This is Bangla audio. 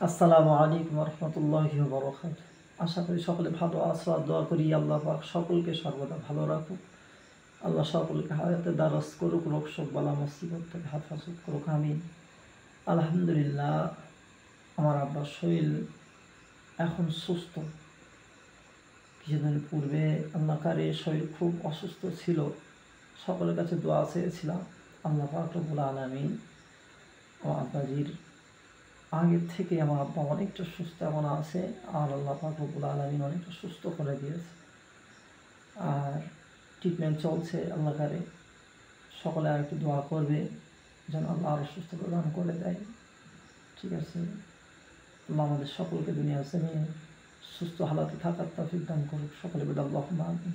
আসসালামু আলাইকুম রহমতুল্লাহি ওয়া বারাকাতুহু। আশা করি সকলে ভালো আছো আর দোয়া করি আল্লাহ পাক সকলকে সর্বদা ভালো রাখুক। আল্লাহ সকলকে হায়াতে দারাজ করুক, রোগ শোক বালা মুসিবত থেকে হেফাজত করুক, আমিন। আলহামদুলিল্লাহ, আমার আব্বার শরীর এখন সুস্থ। কিছুদিন পূর্বে আল্লাহ কারে শরীর খুব অসুস্থ ছিল, সকলের কাছে দোয়া চেয়েছিলাম। আল্লাহ পাক রব্বুল আলামিন আমার আব্বাজির আগের থেকে আমার আব্বা অনেকটা সুস্থ এমন আছে, আর আল্লাহ পাক রব্বুল আলামিন অনেকটা সুস্থ করে দিয়েছে। আর ট্রিটমেন্ট চলছে। আল্লাহ কারে সকলে আর একটু দোয়া করবে যেন আল্লাহ আরও সুস্থ প্রদান করে দেয়। ঠিক আছে, আল্লাহ আমাদের সকলকে দুনিয়া জমিনে সুস্থ হালাতে থাকার তৌফিক দান করুক। সকলে বলে আল্লাহুম্মা আমিন।